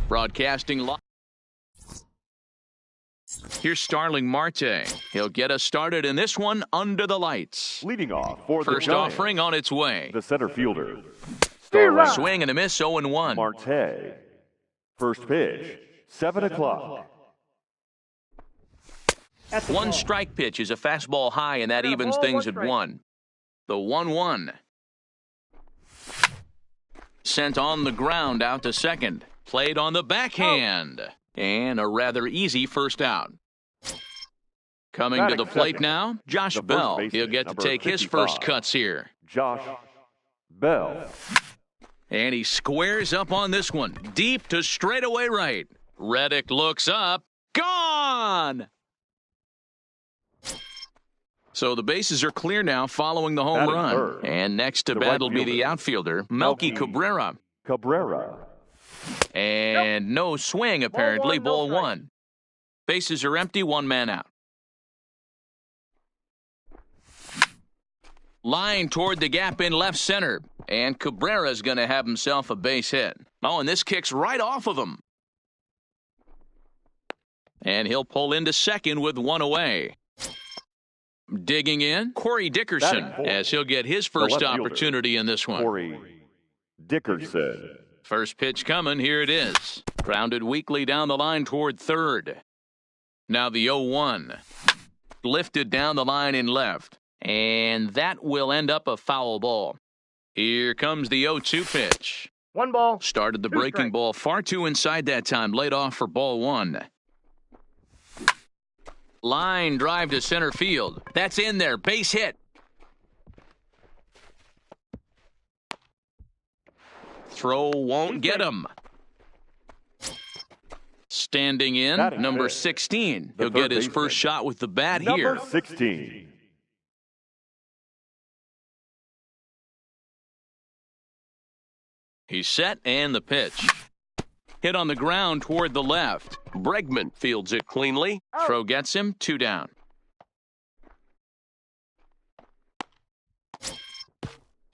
Broadcasting live. Here's Starling Marte. He'll get us started in this one under the lights. Leading off for the First Giants, offering on its way. the center fielder. Swing and a miss, 0-1. Marte. First pitch, 7 o'clock. One strike pitch is a fastball high, and that evens things at 1. The 1-1. Sent on the ground out to second. Played on the backhand. And a rather easy first out. Coming to the plate now, Josh Bell. He'll get to take his first cuts here. Josh Bell. And he squares up on this one. Deep to straightaway right. Reddick looks up. Gone! So the bases are clear now following the home run. Third. And next to bat will be the outfielder, Melky Cabrera. And no swing, apparently. Ball 1. Bases are empty, 1 man out. Line toward the gap in left center. And Cabrera's going to have himself a base hit. Oh, and this kicks right off of him. And he'll pull into second with 1 away. Digging in, Corey Dickerson, as he'll get his first opportunity in this one. Corey Dickerson. First pitch coming, here it is. Grounded weakly down the line toward third. Now the 0-1. Lifted down the line in left. And that will end up a foul ball. Here comes the 0-2 pitch. 1 ball. Started the breaking ball far too inside that time. Laid off for ball 1. Line drive to center field. That's in there. Base hit. Throw won't get him. Standing in, number 16. He'll get his first shot with the bat here. Number 16. He's set, and the pitch. Hit on the ground toward the left. Bregman fields it cleanly. Throw gets him, 2 down.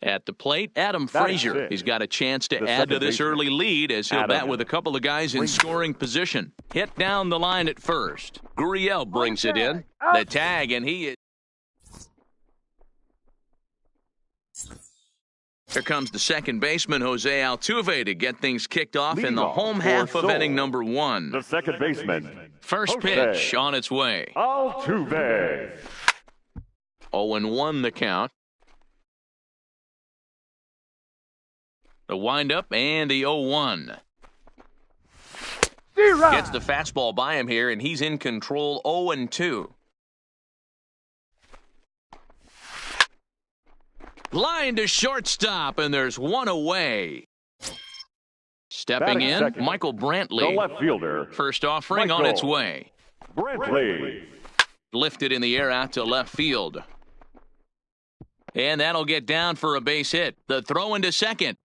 At the plate, Adam Frazier. He's got a chance to add to this early lead as he'll bat with a couple of guys in scoring position. Hit down the line at first. Gurriel brings it in. The tag, and he is... Here comes the second baseman, Jose Altuve, to get things kicked off in the home half of inning number 1. The second baseman. First pitch on its way. Altuve. 0-1 the count. The windup and the 0-1. Gets the fastball by him here, and he's in control. 0-2. Line to shortstop, and there's 1 away. Stepping in, second, Michael Brantley. The left fielder. First offering on its way. Brantley. Lifted in the air out to left field. And that'll get down for a base hit. The throw into second.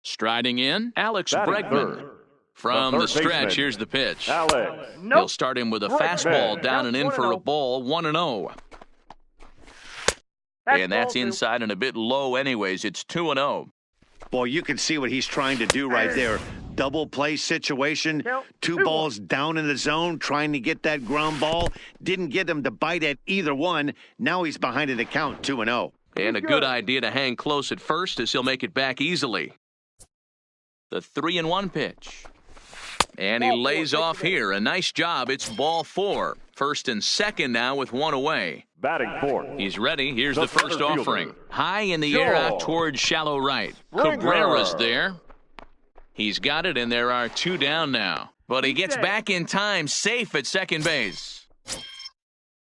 Striding in, Alex Bregman. From the stretch, here's the pitch. Alex. He'll start him with a fastball down and in for a ball, 1-0. And that's inside and a bit low anyways. It's 2-0. Boy, you can see what he's trying to do right there. Double play situation, 2 balls down in the zone, trying to get that ground ball. Didn't get him to bite at either one. Now he's behind in the count, 2-0. And a good idea to hang close at first as he'll make it back easily. The 3-1 pitch. And he lays off here. A nice job. It's ball 4. First and second now with 1 away. Batting fourth. He's ready. Here's the first offering. High in the air out towards shallow right. Cabrera's there. He's got it, and there are 2 down now. But he gets back in time, safe at second base.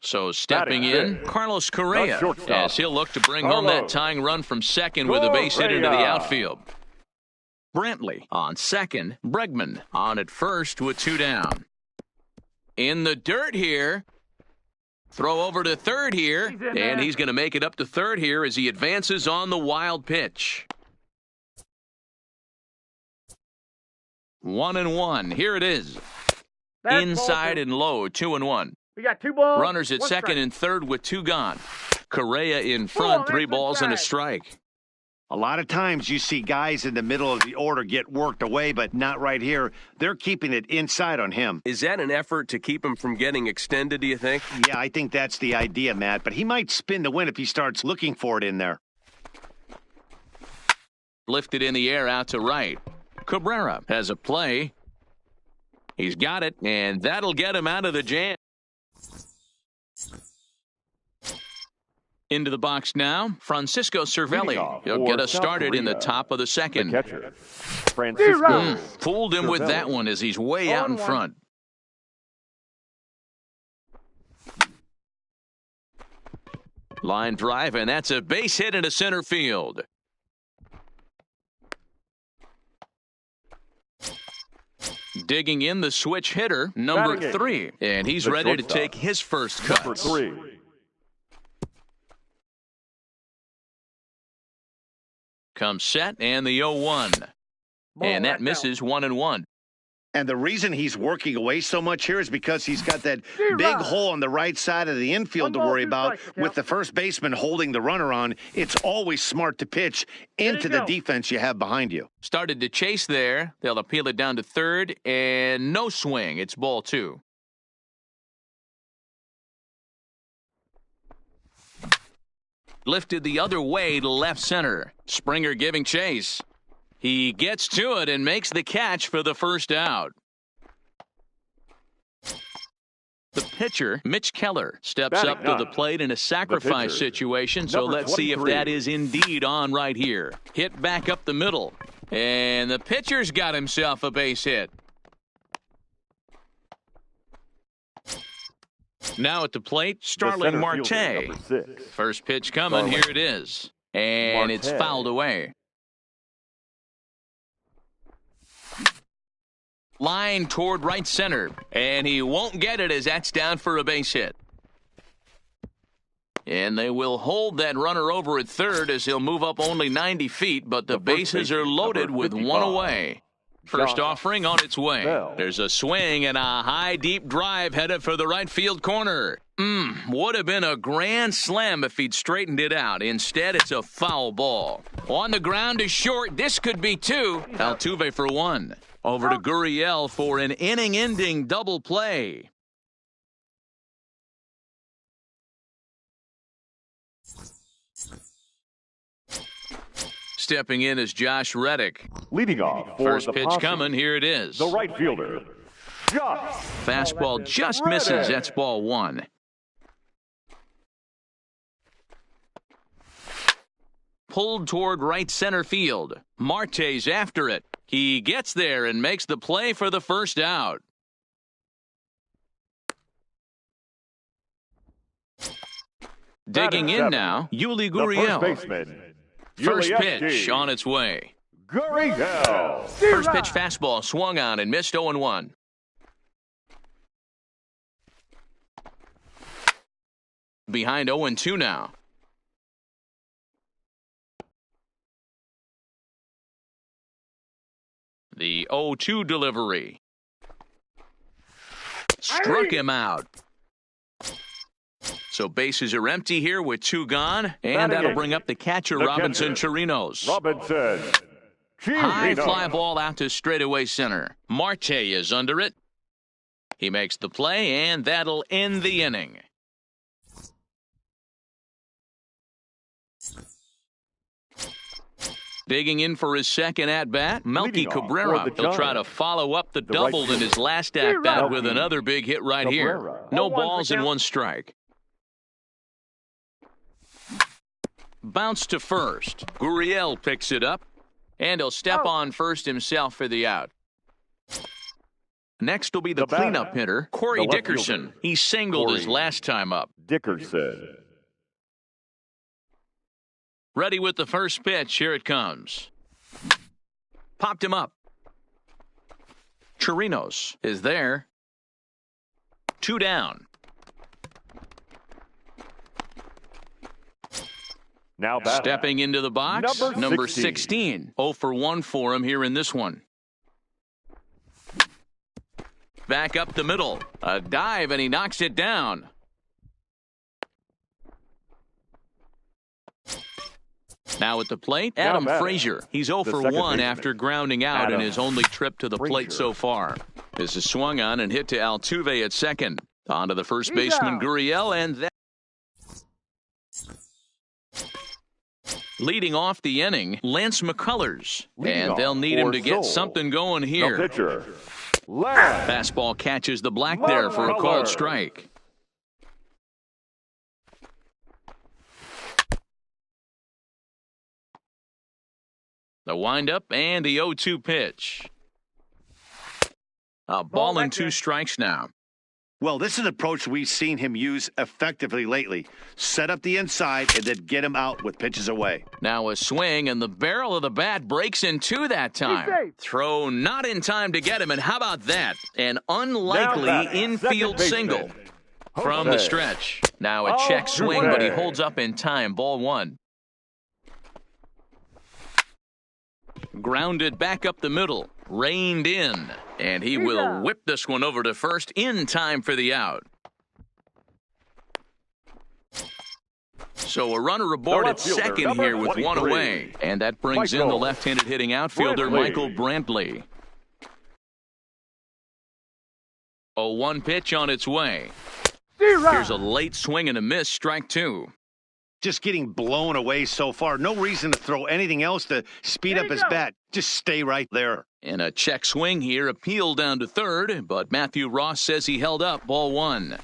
So stepping in, Carlos Correa, as he'll look to bring home that tying run from second with a base hit into the outfield. Brantley on second, Bregman on at first with 2 down. In the dirt here. Throw over to third here, and he's going to make it up to third here as he advances on the wild pitch. 1-1. Here it is. Inside and low, 2-1. We got 2 balls. Runners at second and third with 2 gone. Correa in front, 3 balls and a strike. A lot of times you see guys in the middle of the order get worked away, but not right here. They're keeping it inside on him. Is that an effort to keep him from getting extended, do you think? Yeah, I think that's the idea, Matt, but he might spin to win if he starts looking for it in there. Lifted in the air out to right. Cabrera has a play. He's got it, and that'll get him out of the jam. Into the box now, Francisco Cervelli. He'll get us started in the top of the second. The catcher, Francisco. Fooled him with that one as he's way out in front. Line drive, and that's a base hit into center field. Digging in the switch hitter, number 3. And he's ready to take his first cut. Number 3. Comes set, and the 0-1. And that misses 1-1. And the reason he's working away so much here is because he's got that big hole on the right side of the infield to worry about. With the first baseman holding the runner on, it's always smart to pitch into the defense you have behind you. Started to chase there. They'll appeal it down to third, and no swing. It's ball 2. Lifted the other way to left center. Springer giving chase. He gets to it and makes the catch for the first out. The pitcher, Mitch Keller, steps up to the plate in a sacrifice situation, so let's see if that is indeed on right here. Hit back up the middle, and the pitcher's got himself a base hit. Now at the plate, Starling Marte. First pitch coming, here it is. And it's fouled away. Line toward right center, and he won't get it as that's down for a base hit. And they will hold that runner over at third as he'll move up only 90 feet, but the bases are loaded with one away. First offering on its way. There's a swing and a high, deep drive headed for the right field corner. Would have been a grand slam if he'd straightened it out. Instead, it's a foul ball. On the ground is short. This could be 2. Altuve for 1. Over to Gurriel for an inning-ending double play. Stepping in is Josh Reddick. Leading off for First the pitch posse, coming, here it is. the right fielder, Josh. Fastball just misses. That's ball 1. Pulled toward right center field. Marte's after it. He gets there and makes the play for the first out. Digging in now, Yuli Gurriel. First baseman, First Yuli pitch on its way. Gurriel. First pitch fastball swung on and missed 0-1. Behind 0-2 now. The 0-2 delivery. Struck him out. So bases are empty here with 2 gone, and that'll bring up the catcher, Robinson Chirinos. Robinson. High Chirinos. fly ball out to straightaway center. Marte is under it. He makes the play, and that'll end the inning. Digging in for his second at-bat, Melky Cabrera. He'll try to follow up the double in his last at-bat with another big hit right here. No balls and 1 strike. Bounce to first. Gurriel picks it up, and he'll step on first himself for the out. Next will be the cleanup hitter, Corey Dickerson. He singled his last time up. Dickerson. Ready with the first pitch. Here it comes. Popped him up. Chirinos is there. 2 down. Now batting. Stepping into the box, number 16. 0 for 1 for him here in this one. Back up the middle. A dive, and he knocks it down. Now at the plate, Now Adam batting, Frazier. He's 0 the for second 1 baseman, after grounding out in Adam his only trip to the plate Frazier. so far. This is swung on and hit to Altuve at second. On to the first baseman, Gurriel, and that. Leading off the inning, Lance McCullers. Leading And they'll off need him for to get Seoul. something going The here. pitcher, Lance. Fastball catches the black there for a called strike. The windup and the 0-2 pitch. A ball and 2 strikes now. Well, this is an approach we've seen him use effectively lately. Set up the inside and then get him out with pitches away. Now a swing, and the barrel of the bat breaks in 2 that time. Throw not in time to get him, and how about that? An unlikely batting, infield second single baseman, from Jose. the stretch. Now a check swing, Jose. but he holds up in time. Ball 1. Grounded back up the middle. Reined in. And he will whip this one over to first in time for the out. So a runner aboard at left fielder, second number here with 1 23. away. And that brings in the Michael left-handed hitting outfielder, Brantley. Michael Brantley. 0-1 pitch on its way. Here's a late swing and a miss, strike 2. Just getting blown away so far. No reason to throw anything else to speed up his bat. Just stay right there. And a check swing here, appeal down to third, but Matthew Ross says he held up. Ball 1.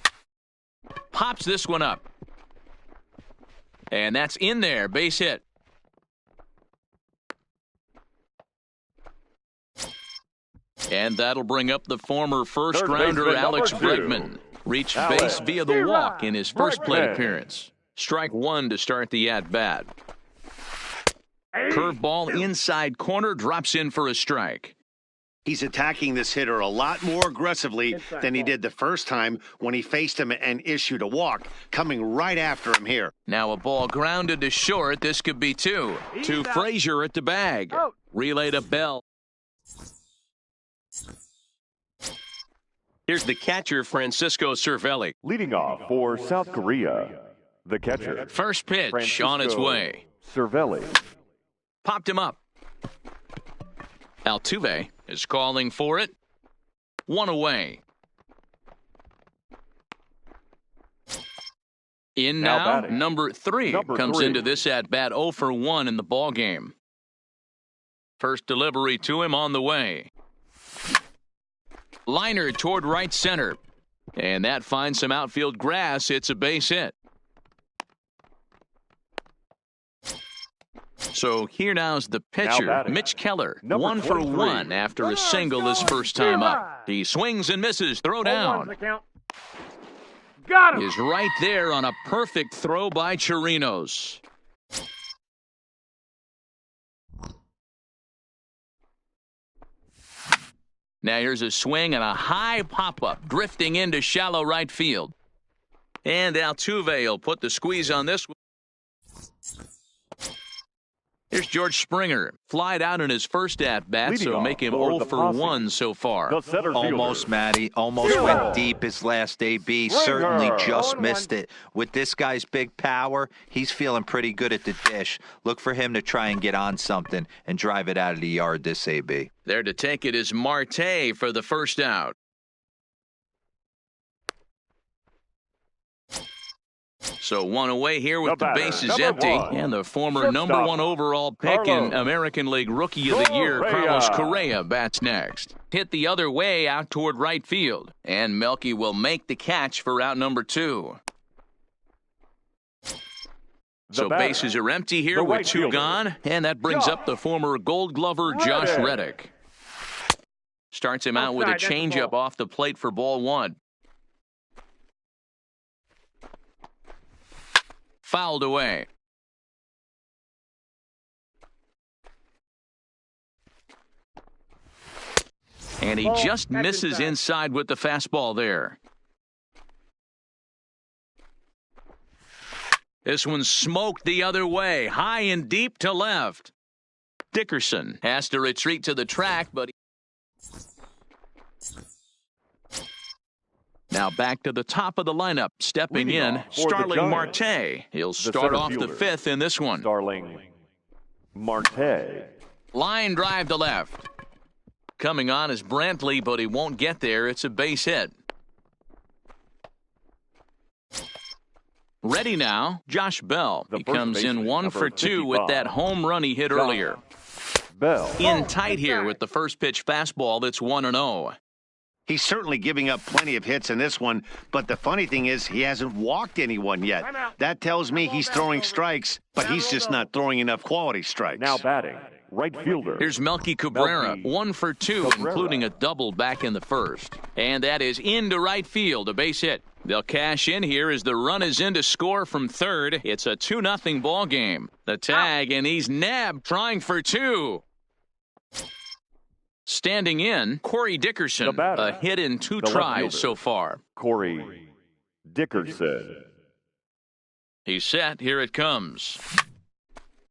Pops this one up. And that's in there, base hit. And that'll bring up the former first-rounder baseman, Alex number 2. Bregman. Reached Alex base via the walk in his first plate Bregman. appearance. Strike 1 to start the at-bat. Curveball inside corner, drops in for a strike. He's attacking this hitter a lot more aggressively than he did the first time when he faced him and issued a walk, coming right after him here. Now a ball grounded to short. This could be 2. To Frazier at the bag. Relay to Bell. Here's the catcher, Francisco Cervelli. Leading off for South Korea, the catcher, First pitch Francisco on its way. Cervelli. Popped him up. Altuve is calling for it. 1 away. In Now now, batting. number 3 Number comes 3. into this at-bat 0 for 1 in the ball game. First delivery to him on the way. Liner toward right center. And that finds some outfield grass. It's a base hit. So here now's the pitcher, batting. Mitch Keller. Number 1 for 23. 1 after a single his first time up. He swings and misses. Throw down. Got him. Is right there on a perfect throw by Chirinos. Now here's a swing and a high pop-up, drifting into shallow right field. And Altuve will put the squeeze on this one. Here's George Springer. Flied out in his first at-bat, Leading so off make him for 0 the for Posse. 1 so far. The center fielder, Almost, Matty. Almost went deep his last AB. Certainly just missed it. With this guy's big power, he's feeling pretty good at the dish. Look for him to try and get on something and drive it out of the yard this AB. There to take it is Marte for the first out. So 1 away here with the batter, bases number empty. 1. And the former Shortstop, number 1 overall pick in Carlos American League Rookie of the Year, Correa. Carlos Correa, bats next. Hit the other way out toward right field. And Melky will make the catch for out number 2. So batter, bases are empty here the with right 2 fielder, gone. And that brings up the former Gold Glover, Josh Reddick. Starts him out with a Outside, that's the changeup ball. off the plate for ball 1. Fouled away. And he just That's misses inside. inside with the fastball there. This one smoked the other way, high and deep to left. Dickerson has to retreat to the track, but now back to the top of the lineup, stepping Leading in, off for the Starling Giants, Marte. He'll start center off the fielder, 5th in this one. Starling Marte. Line drive to left. Coming on is Brantley, but he won't get there. It's a base hit. Ready now, Josh Bell. He comes in 1 for 2 with that home run he hit earlier. Bell. In tight here with the first pitch fastball that's 1-0. He's certainly giving up plenty of hits in this one, but the funny thing is he hasn't walked anyone yet. That tells me he's throwing strikes, but he's just not throwing enough quality strikes. Now batting, right fielder. Here's Melky Cabrera, 1 for 2, including a double back in the first. And that is into right field, a base hit. They'll cash in here as the run is in to score from third. It's a 2-0 ball game. The tag, and he's nabbed trying for 2. Standing in, Corey Dickerson, a hit in 2 tries so far. Corey Dickerson. He's set. Here it comes.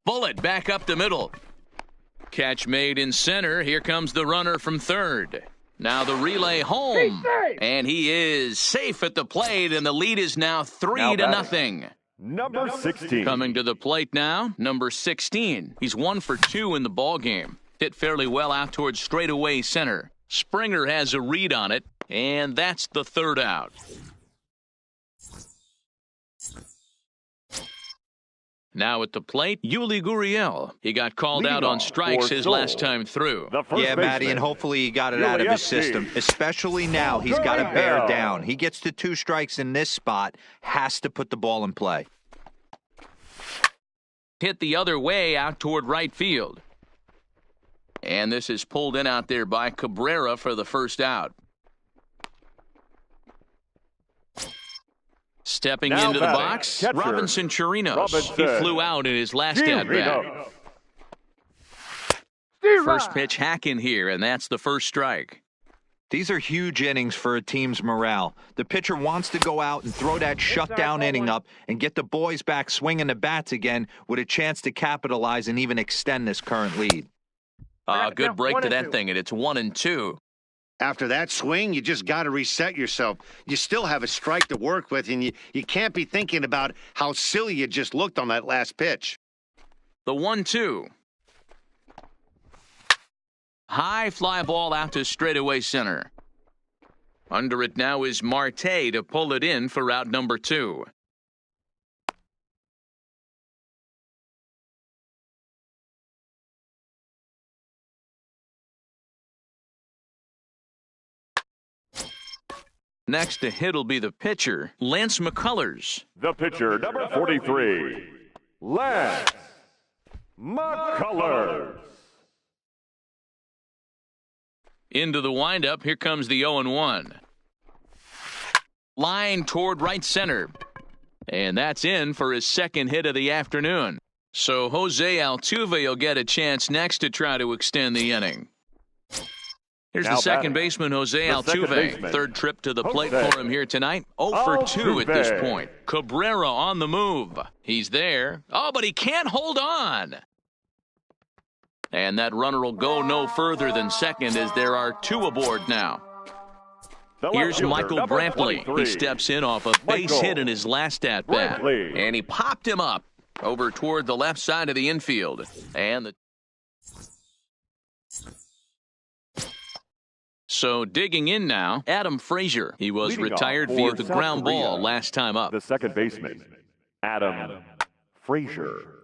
Bullet back up the middle. Catch made in center. Here comes the runner from third. Now the relay home. And he is safe at the plate, and the lead is now 3-0. Number 16. Coming to the plate now, number 16. He's 1 for 2 in the ball game. Hit fairly well out towards straightaway center. Springer has a read on it, and that's the third out. Now at the plate, Yuli Gurriel. He got called out on strikes his last time through. Yeah, Matty, and hopefully he got it out of his system. Especially now, he's got to bear down. He gets to 2 strikes in this spot, has to put the ball in play. Hit the other way out toward right field. And this is pulled in out there by Cabrera for the first out. Stepping now into the box, catcher, Robinson Chirinos. He flew out in his last at-bat. First pitch hack in here, and that's the first strike. These are huge innings for a team's morale. The pitcher wants to go out and throw that shutdown inning up and get the boys back swinging the bats again with a chance to capitalize and even extend this current lead. Good break to that thing, and it's 1-2. After that swing, you just got to reset yourself. You still have a strike to work with, and you can't be thinking about how silly you just looked on that last pitch. The 1-2. High fly ball out to straightaway center. Under it now is Marte to pull it in for out number 2. Next to hit will be the pitcher, Lance McCullers. The pitcher, number 43, Lance McCullers. Into the windup, here comes the 0-1. Line toward right center. And that's in for his second hit of the afternoon. So Jose Altuve will get a chance next to try to extend the inning. Here's the second baseman, Jose Altuve. Third trip to the plate for him here tonight. 0 for 2 at this point. Cabrera on the move. He's there. Oh, but he can't hold on. And that runner will go no further than second as there are 2 aboard now. Here's Michael Brantley. He steps in off a base hit in his last at-bat. And he popped him up over toward the left side of the infield. And So digging in now, Adam Frazier. He was retired via the ground ball last time up. The second baseman, Adam Frazier.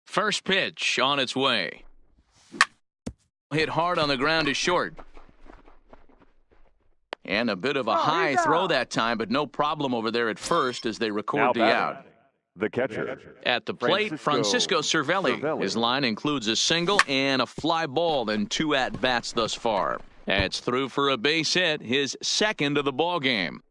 First pitch on its way. Hit hard on the ground is short. And a bit of a high throw that time, but no problem over there at first as they record the out. The catcher. At the plate, Francisco Cervelli. His line includes a single and a fly ball in 2 at-bats thus far. It's through for a base hit, his second of the ball game.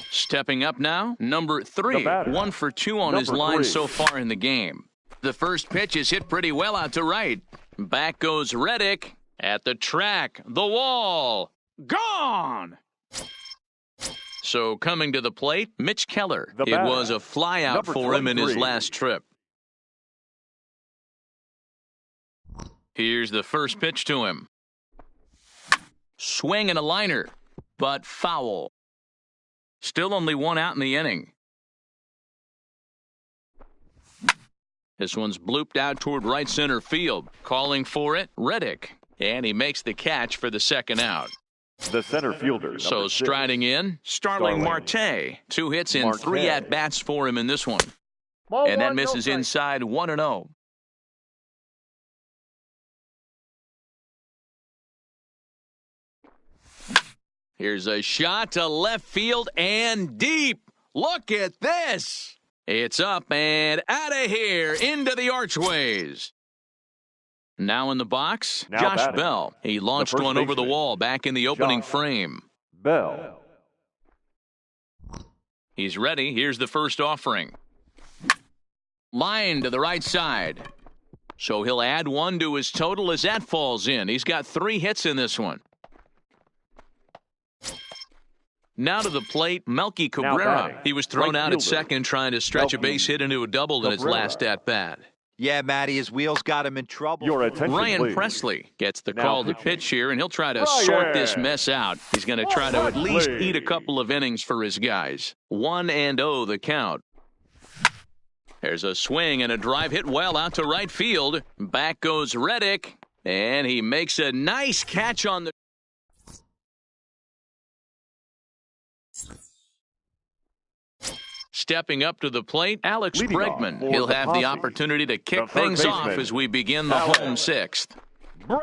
Stepping up now, number 3. 1 for 2 on his line so far in the game. The first pitch is hit pretty well out to right. Back goes Reddick at the track. The wall. Gone! So coming to the plate, Mitch Keller. It was a flyout for him in his last trip. Here's the first pitch to him. Swing and a liner, but foul. Still only 1 out in the inning. This one's blooped out toward right center field. Calling for it, Reddick. And he makes the catch for the second out. The center fielder. So striding in, Starling Marte. 2 hits in 3 at-bats for him in this one. And that misses inside 1-0. Here's a shot to left field and deep. Look at this. It's up and out of here into the archways. Now in the box, Josh Bell. He launched one over the wall back in the opening frame. Bell. He's ready. Here's the first offering. Line to the right side. So he'll add 1 to his total as that falls in. He's got 3 hits in this one. Now to the plate, Melky Cabrera. He was thrown out at second trying to stretch a base hit into a double in his last at-bat. Yeah, Matty, his wheels got him in trouble. Ryan please. Presley gets the call to pitch here, and he'll try to sort this mess out. He's going to try to at least eat a couple of innings for his guys. 1-0 the count. There's a swing and a drive hit well out to right field. Back goes Reddick, and he makes a nice catch on the... Stepping up to the plate, Alex Bregman. He'll have the opportunity to kick things off as we begin the home 6th.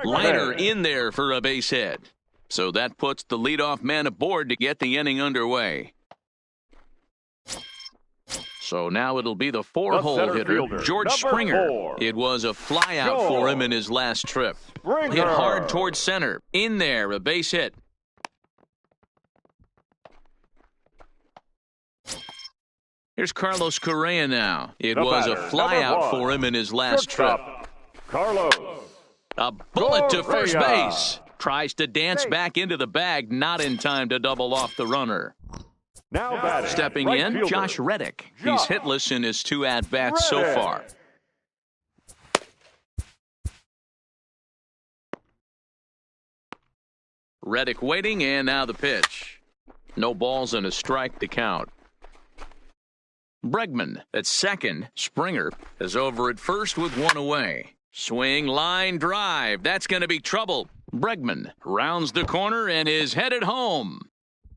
Liner in there for a base hit. So that puts the leadoff man aboard to get the inning underway. So now it'll be the 4-hole hitter, George Springer. It was a flyout for him in his last trip. Hit hard towards center. In there, a base hit. Here's Carlos Correa now. It was a flyout for him in his last trip. Carlos. A bullet to first base. Tries to dance back into the bag, not in time to double off the runner. Now stepping in, Josh Reddick. He's hitless in his 2 at-bats so far. Reddick waiting, and now the pitch. No balls and a strike to count. Bregman at second. Springer is over at first with 1 away. Swing, line, drive. That's going to be trouble. Bregman rounds the corner and is headed home.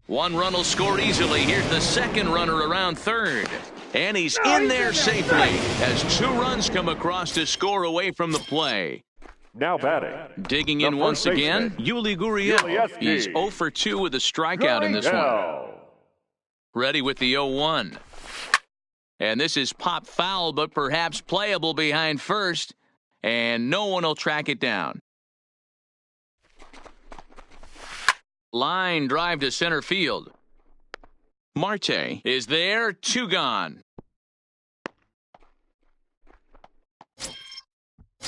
1 run will score easily. Here's the second runner around third. And he's in there safely as 2 runs come across to score away from the play. Now batting. Digging in once again, Yuli Gurriel. He's 0 for 2 with a strikeout in this one. Ready with the 0-1. And this is pop foul, but perhaps playable behind first. And no one will track it down. Line drive to center field. Marte is there, 2 gone.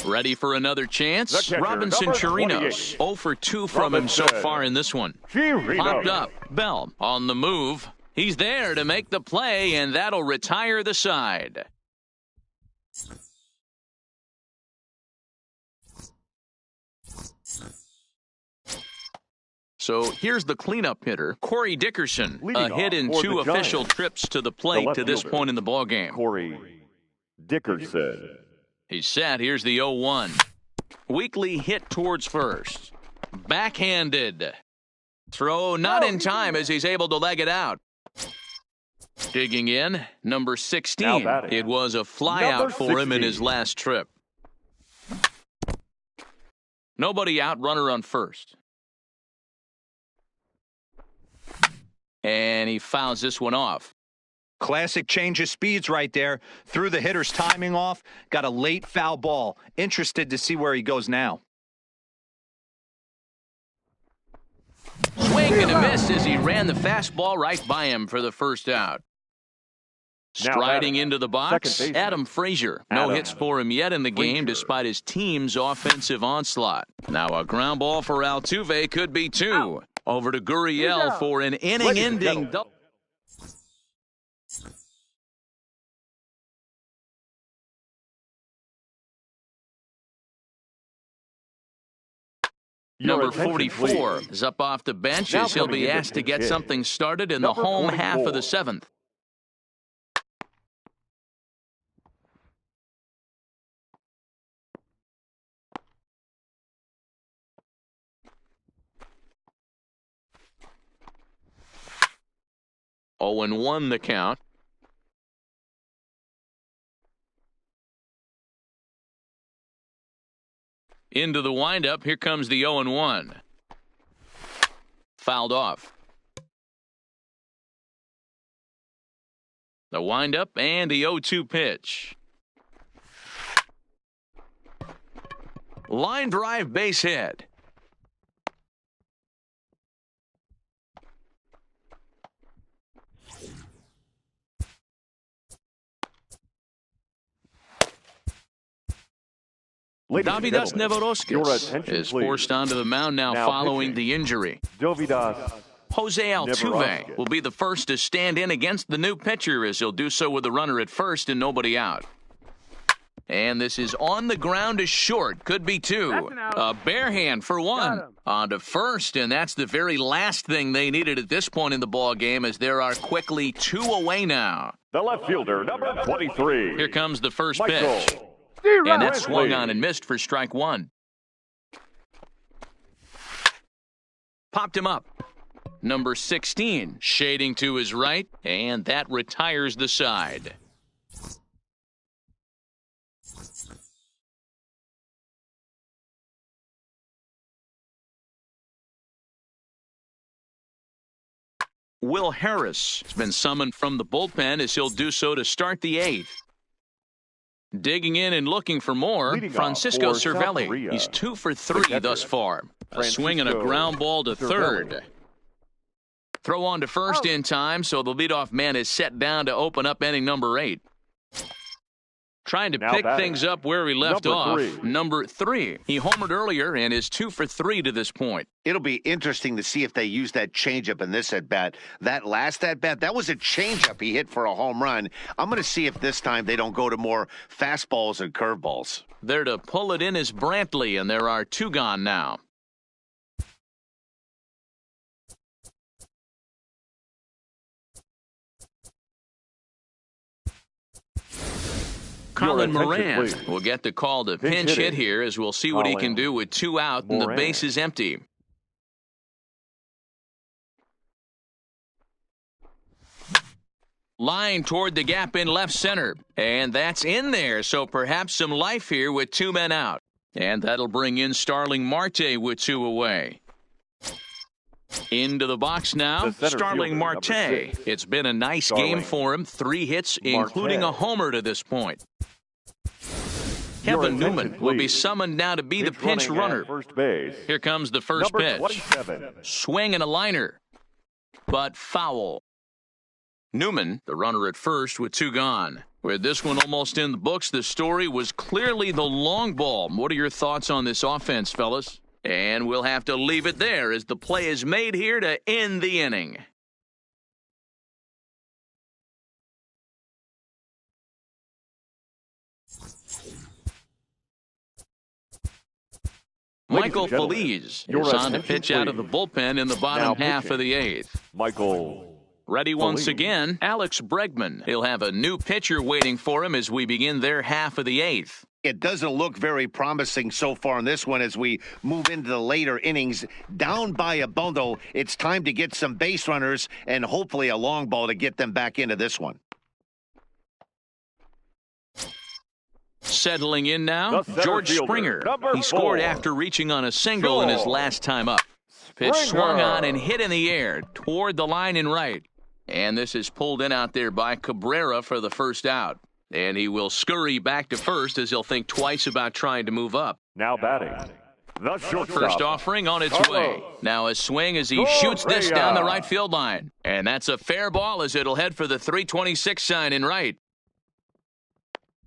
Ready for another chance? Robinson Chirinos. 0 for 2 from him so far in this one. Popped up. Bell on the move. He's there to make the play, and that'll retire the side. So here's the cleanup hitter, Corey Dickerson. A hit in 2 official trips to the plate to this point in the ballgame. Corey Dickerson. He's set. Here's the 0-1. Weakly hit towards first. Backhanded. Throw not in time as he's able to leg it out. Digging in, number 16. It was a flyout for him in his last trip. Nobody out, runner on first. And he fouls this one off. Classic change of speeds right there. Threw the hitter's timing off. Got a late foul ball. Interested to see where he goes now. Swing and a miss as he ran the fastball right by him for the first out. Striding into the box, Adam Frazier. No hits for him yet in the game despite his team's offensive onslaught. Now a ground ball for Altuve could be 2. Over to Gurriel for an inning-ending double. Number 44 is up off the bench as he'll be asked to get something started in the home half of the 7th. 0-1 the count. Into the windup. Here comes the 0-1. Fouled off. The windup and the 0-2 pitch. Line drive, base hit. Davidas Nevoroskis is forced onto the mound now following the injury. Davidas Jose Altuve Nevoroskis will be the first to stand in against the new pitcher, as he'll do so with a runner at first and nobody out. And this is on the ground to short. Could be two. A bare hand for one. On to first, and that's the very last thing they needed at this point in the ball game, as there are quickly 2 away now. The left fielder, number 23. Here comes the first Michael pitch. And that's swung on and missed for strike one. Popped him up. Number 16 shading to his right, and that retires the side. Will Harris has been summoned from the bullpen, as he'll do so to start the 8th. Digging in and looking for more, Leading Francisco off for South Cervelli. Korea, He's 2 for 3 thus far. A swing and a ground ball to Cervelli. third. Throw on to first in time, so the leadoff man is set down to open up inning number 8. Trying to Now pick batting, things up where he left number off. 3. Number 3. He homered earlier and is 2 for 3 to this point. It'll be interesting to see if they use that changeup in this at-bat. That last at-bat, that was a changeup he hit for a home run. I'm going to see if this time they don't go to more fastballs and curveballs. There to pull it in is Brantley, and there are 2 gone now. Colin Moran will get the call to pinch hit here, as we'll see what he can do with 2 out and the base is empty. Line toward the gap in left center, and that's in there, so perhaps some life here with 2 men out. And that'll bring in Starling Marte with 2 away. Into the box now, Starling Marte. It's been a nice game for him. 3 hits, including a homer to this point. Kevin Newman will be summoned now to be the pinch runner. First base. Here comes the first Number pitch. 27. Swing and a liner, but foul. Newman, the runner at first, with 2 gone. With this one almost in the books, the story was clearly the long ball. What are your thoughts on this offense, fellas? And we'll have to leave it there as the play is made here to end the inning. Michael Feliz is on to pitch out of the bullpen in the bottom half of the 8th. Michael. Ready once again, Alex Bregman. He'll have a new pitcher waiting for him as we begin their half of the 8th. It doesn't look very promising so far in this one as we move into the later innings. Down by a bundle, it's time to get some base runners and hopefully a long ball to get them back into this one. Settling in now, George Springer. He scored after reaching on a single in his last time up. Pitch swung on and hit in the air toward the line and right. And this is pulled in out there by Cabrera for the first out. And he will scurry back to first as he'll think twice about trying to move up. Now batting. The shortstop. First offering on its way. Now a swing as he shoots this down the right field line. And that's a fair ball as it'll head for the 326 sign in right.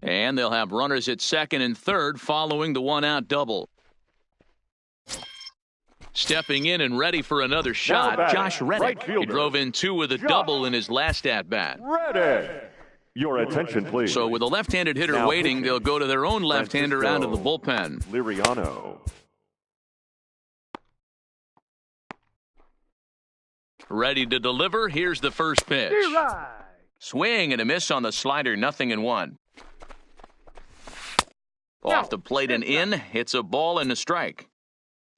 And they'll have runners at second and third following the 1-out double. Stepping in and ready for another shot, Josh Reddick. He drove in 2 with a double in his last at-bat. Reddick. Your attention, please. So with a left-handed hitter Now waiting, pitching. they'll go to their own left-hander out of the bullpen. Liriano. Ready to deliver. Here's the first pitch. Swing and a miss on the slider, 0-1. Off the plate and in. It's a ball and a strike.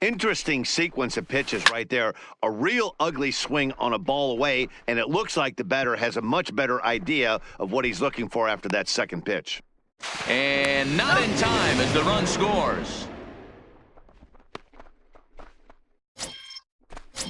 Interesting sequence of pitches right there. A real ugly swing on a ball away, and it looks like the batter has a much better idea of what he's looking for after that second pitch. And not in time as the run scores.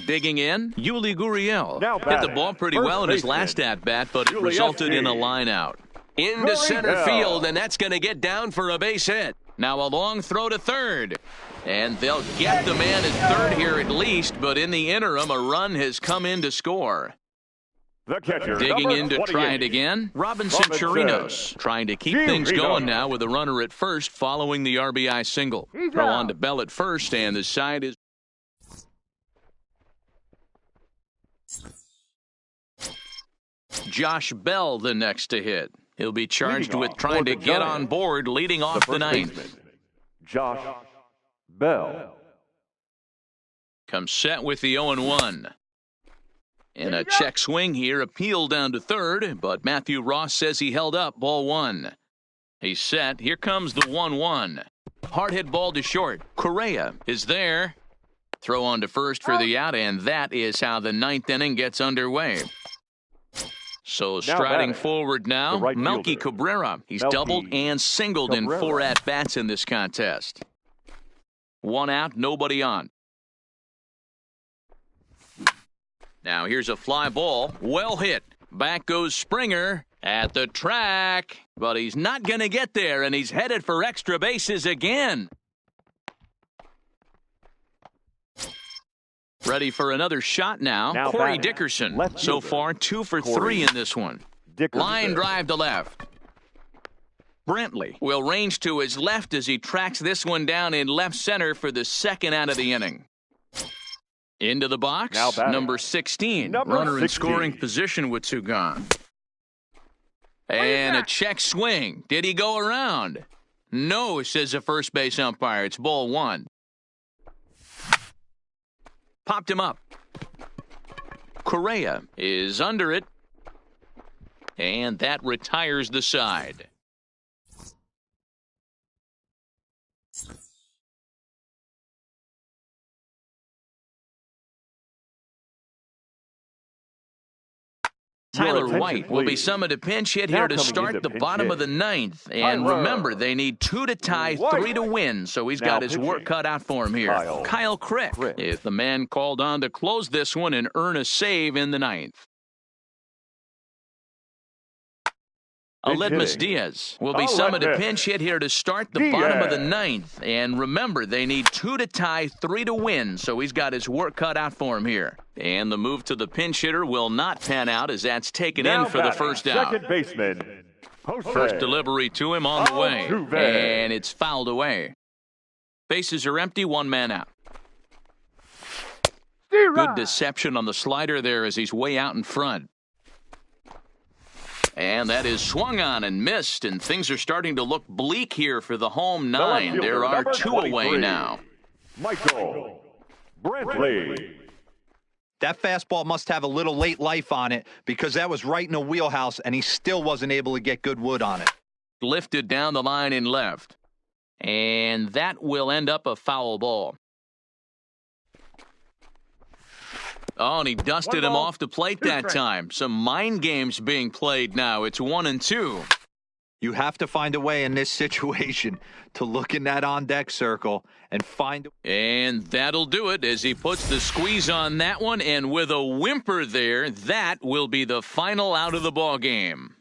Digging in, Yuli Gurriel hit the ball pretty well in his last at-bat, but it resulted in a line-out. Into center field, and that's going to get down for a base hit. Now a long throw to third. And they'll get the man at third here at least, but in the interim, a run has come in to score. The catcher, digging in to 28. try it again, Robinson Chirinos trying to keep things going now with a runner at first following the RBI single. Throw on to Bell at first, and the side is... Josh Bell the next to hit. He'll be charged with trying to get on board, leading off the ninth. Josh Bell comes set with the 0-1. And a check swing here, appeal down to third, but Matthew Ross says he held up, ball one. He's set, here comes the 1-1. Hard hit ball to short. Correa is there. Throw on to first for the out, and that is how the ninth inning gets underway. So striding forward now, Melky Cabrera. He's doubled and singled in 4 at-bats in this contest. 1 out, nobody on. Now here's a fly ball, well hit. Back goes Springer at the track, but he's not going to get there, and he's headed for extra bases again. Ready for another shot now Corey Dickerson. So far, 2 for 3 in this one. Line drive to left. Brantley will range to his left as he tracks this one down in left center for the second out of the inning. Into the box, number 16. Runner in scoring position with 2 gone. And a check swing. Did he go around? No, says the first base umpire. It's ball 1. Popped him up. Correa is under it. And that retires the side. Tyler White will be summoned to pinch hit here to start the bottom of the ninth. And remember, they need 2 to tie, 3 to win, so he's got his work cut out for him here. Kyle Crick is the man called on to close this one and earn a save in the ninth. Aledmus Diaz will be summoned to pinch hit here to start the bottom of the ninth. And remember, they need 2 to tie, 3 to win, so he's got his work cut out for him here. And the move to the pinch hitter will not pan out as that's taken in for the first out. Second baseman, First delivery to him on the way, and it's fouled away. Bases are empty, 1 man out. Good deception on the slider there as he's way out in front. And that is swung on and missed, and things are starting to look bleak here for the home 9. There are 2 away now. Michael Brantley. That fastball must have a little late life on it because that was right in the wheelhouse, and he still wasn't able to get good wood on it. Lifted down the line in left. And that will end up a foul ball. Oh, and he dusted him off the plate that time. Some mind games being played now. It's 1-2. You have to find a way in this situation to look in that on-deck circle and find... And that'll do it as he puts the squeeze on that one. And with a whimper there, that will be the final out of the ball game.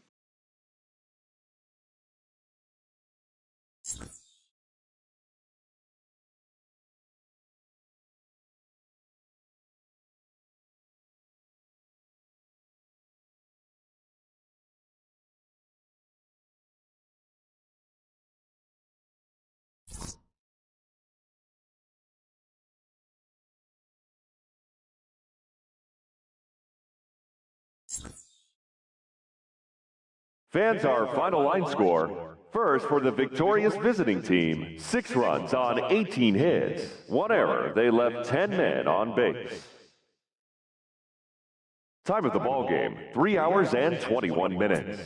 Fans, our final line score. First, for the victorious visiting team, 6 runs on 18 hits. 1 error. They left 10 men on base. Time of the ball game, 3 hours and 21 minutes.